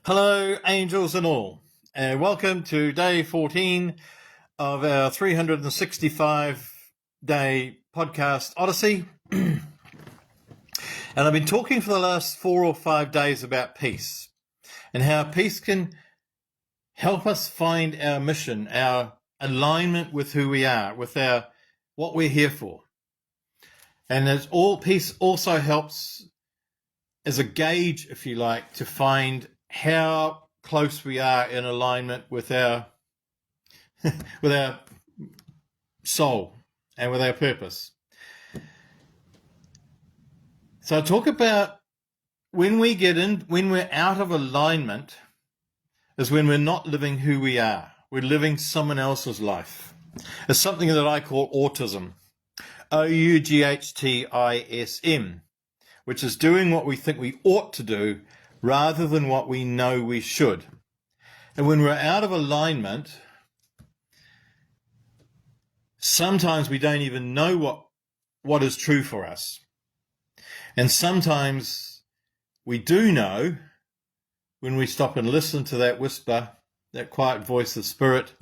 Hello, angels and all, and welcome to day 14 of our 365-day podcast Odyssey. And I've been talking for the last 4 or 5 days about peace and how peace can help us find our mission, our alignment with who we are, with our what we're here for. And peace also helps as a gauge, if you like, to find how close we are in alignment with our with our soul and with our purpose. So I talk about when we're out of alignment is when we're not living who we are. We're living someone else's life. It's something that I call oughtism. oughtism, which is doing what we think we ought to do rather than what we know we should. And when we're out of alignment, sometimes we don't even know what is true for us. And sometimes we do know when we stop and listen to that whisper, that quiet voice of spirit,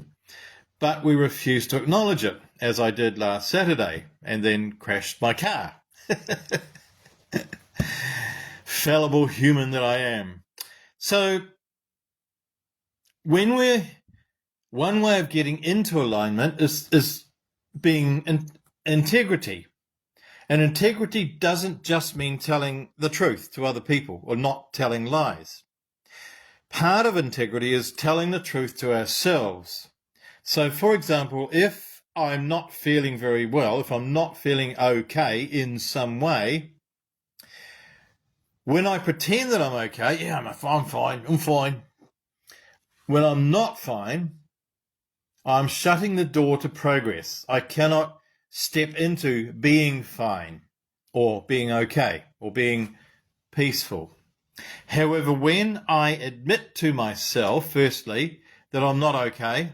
but we refuse to acknowledge it, as I did last Saturday, and then crashed my car. Fallible human that I am. So one way of getting into alignment is being integrity. And integrity doesn't just mean telling the truth to other people or not telling lies. Part of integrity is telling the truth to ourselves. So, for example, if I'm not feeling very well, if I'm not feeling okay in some way, when I pretend that I'm okay, I'm fine. When I'm not fine, I'm shutting the door to progress. I cannot step into being fine or being okay or being peaceful. However, when I admit to myself, firstly, that I'm not okay,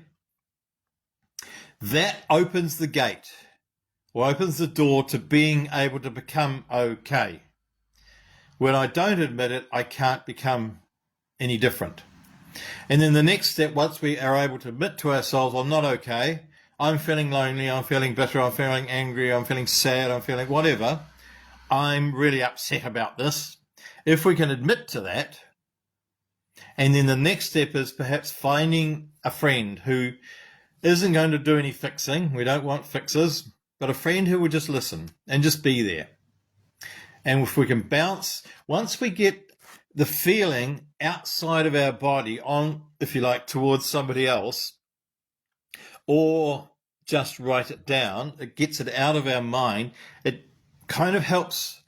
that opens the gate or opens the door to being able to become okay. When I don't admit it, I can't become any different. And then the next step, once we are able to admit to ourselves, I'm not okay, I'm feeling lonely, I'm feeling bitter, I'm feeling angry, I'm feeling sad, I'm feeling whatever, I'm really upset about this. If we can admit to that, and then the next step is perhaps finding a friend who isn't going to do any fixing, we don't want fixers, but a friend who will just listen and just be there. And if we can bounce, once we get the feeling outside of our body on, if you like, towards somebody else, or just write it down, it gets it out of our mind, it kind of helps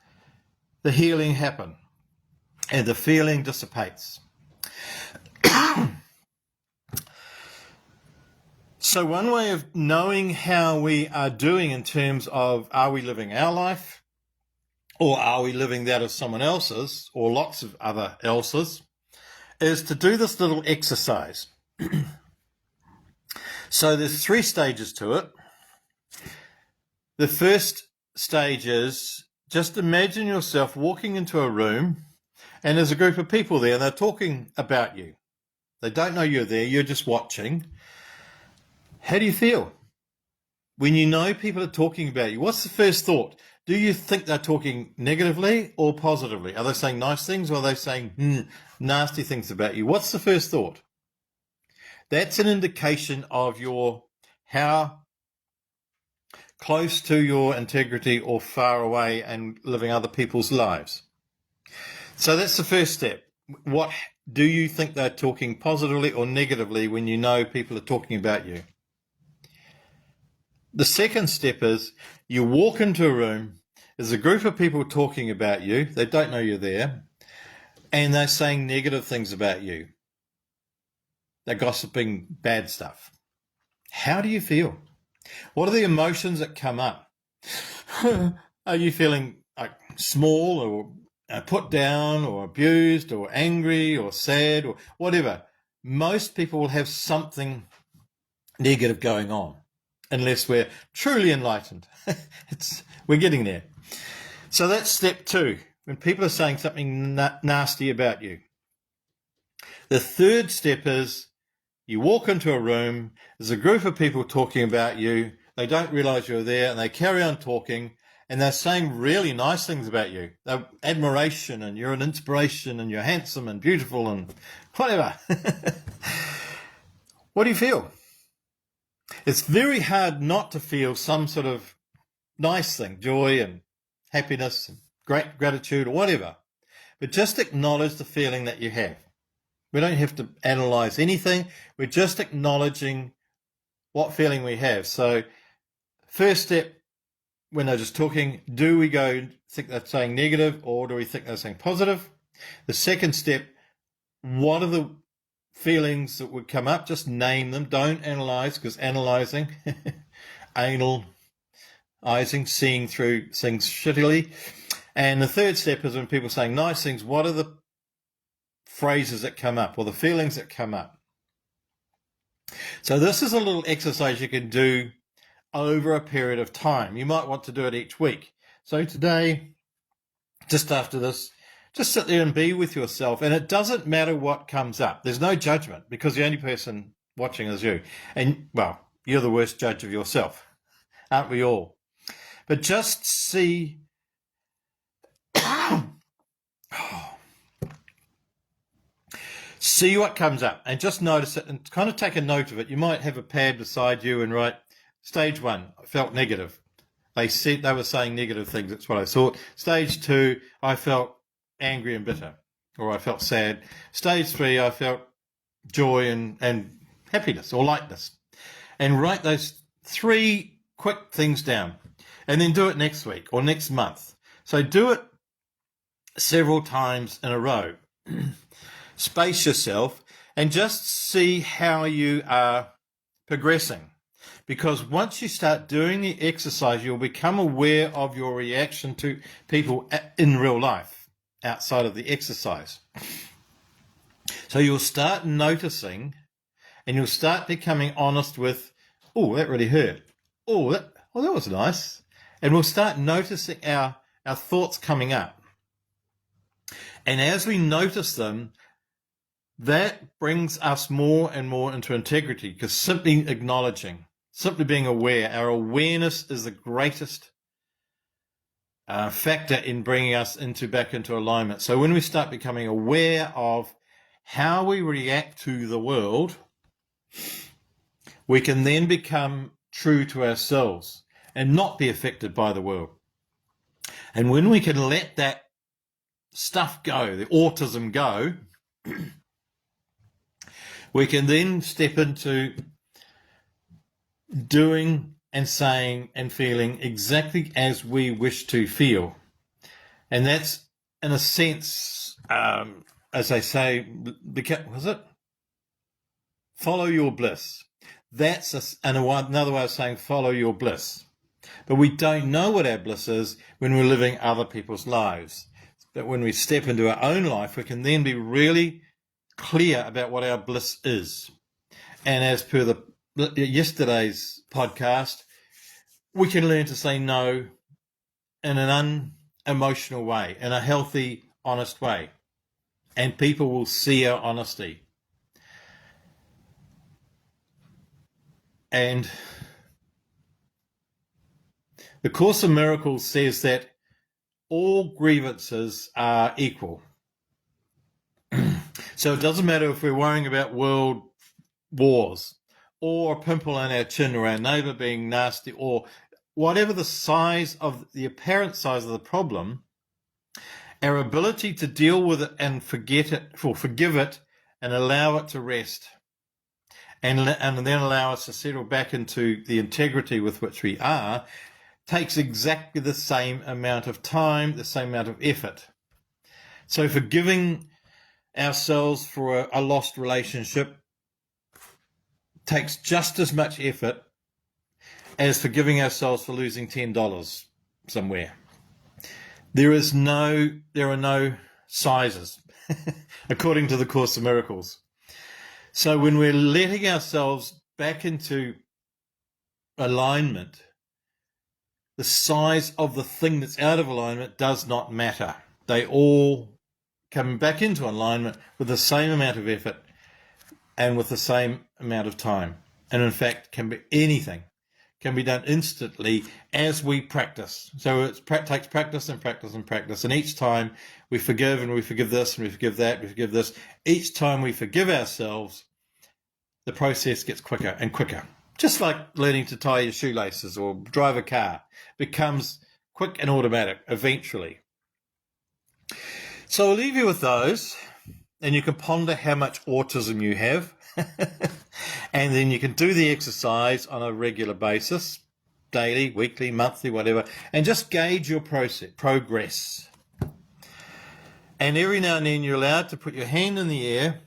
the healing happen and the feeling dissipates. So one way of knowing how we are doing in terms of are we living our life, or are we living that of someone else's, or lots of other else's, is to do this little exercise. So there's 3 stages to it. The first stage is just imagine yourself walking into a room and there's a group of people there and they're talking about you. They don't know you're there, you're just watching. How do you feel when you know people are talking about you? What's the first thought? Do you think they're talking negatively or positively? Are they saying nice things or are they saying nasty things about you? What's the first thought? That's an indication of how close to your integrity or far away and living other people's lives. So that's the first step. What do you think they're talking positively or negatively when you know people are talking about you? The second step is you walk into a room, there's a group of people talking about you, they don't know you're there, and they're saying negative things about you. They're gossiping bad stuff. How do you feel? What are the emotions that come up? Are you feeling small or put down or abused or angry or sad or whatever? Most people will have something negative going on. Unless we're truly enlightened. We're getting there. So that's step 2. When people are saying something nasty about you. The third step is you walk into a room, there's a group of people talking about you, they don't realize you're there, and they carry on talking, and they're saying really nice things about you. They're admiration, and you're an inspiration, and you're handsome and beautiful, and whatever. What do you feel? It's very hard not to feel some sort of nice thing, joy and happiness and great gratitude or whatever. But just acknowledge the feeling that you have. We don't have to analyze anything. We're just acknowledging what feeling we have. So first step, when they're just talking, do we go think they're saying negative or do we think they're saying positive? The second step, what are the feelings that would come up? Just name them. Don't analyze, because analyzing, analyzing, seeing through things shittily. And the third step is when people are saying nice things, what are the phrases that come up or the feelings that come up? So this is a little exercise you can do over a period of time. You might want to do it each week. So today, just after this, just sit there and be with yourself. And it doesn't matter what comes up. There's no judgment, because the only person watching is you. And, well, you're the worst judge of yourself, aren't we all? But just see... See what comes up and just notice it and kind of take a note of it. You might have a pad beside you and write, stage 1, I felt negative. They were saying negative things. That's what I thought. Stage 2, I felt angry and bitter, or I felt sad. Stage 3, I felt joy and happiness or lightness. And write those 3 quick things down and then do it next week or next month. So do it several times in a row. Space yourself and just see how you are progressing. Because once you start doing the exercise, you'll become aware of your reaction to people in real life outside of the exercise. So you'll start noticing and you'll start becoming honest with, oh, that really hurt. Oh, that was nice. And we'll start noticing our thoughts coming up. And as we notice them, that brings us more and more into integrity, because simply acknowledging, simply being aware, our awareness is the greatest factor in bringing us back into alignment. So when we start becoming aware of how we react to the world, we can then become true to ourselves and not be affected by the world. And when we can let that stuff go, the oughtism go, we can then step into doing and saying and feeling exactly as we wish to feel. And that's, in a sense, as they say, was it? Follow your bliss. That's another way of saying follow your bliss. But we don't know what our bliss is when we're living other people's lives. But when we step into our own life, we can then be really clear about what our bliss is. And as per yesterday's podcast, we can learn to say no in an unemotional way, in a healthy, honest way. And people will see our honesty. And the Course in Miracles says that all grievances are equal. So it doesn't matter if we're worrying about world wars or a pimple on our chin or our neighbour being nasty or whatever the apparent size of the problem, our ability to deal with it and forgive it and allow it to rest and then allow us to settle back into the integrity with which we are takes exactly the same amount of time, the same amount of effort. So forgiving ourselves for a lost relationship takes just as much effort as forgiving ourselves for losing $10 somewhere. There are no sizes, according to the Course in Miracles. So when we're letting ourselves back into alignment, the size of the thing that's out of alignment does not matter. They all coming back into alignment with the same amount of effort and with the same amount of time. And in fact, can be anything, can be done instantly as we practice. So it takes practice and practice and practice. And each time we forgive, and we forgive this, and we forgive that, we forgive this. Each time we forgive ourselves, the process gets quicker and quicker. Just like learning to tie your shoelaces or drive a car, becomes quick and automatic eventually. So I'll leave you with those, and you can ponder how much autism you have. And then you can do the exercise on a regular basis, daily, weekly, monthly, whatever, and just gauge your progress. And every now and then you're allowed to put your hand in the air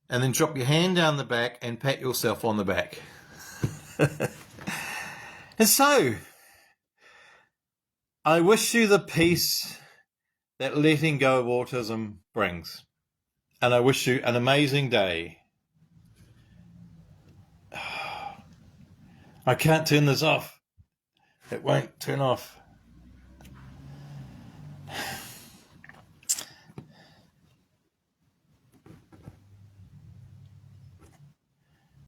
and then drop your hand down the back and pat yourself on the back. And so, I wish you the peace that letting go of autism brings. And I wish you an amazing day. I can't turn this off. It won't turn off.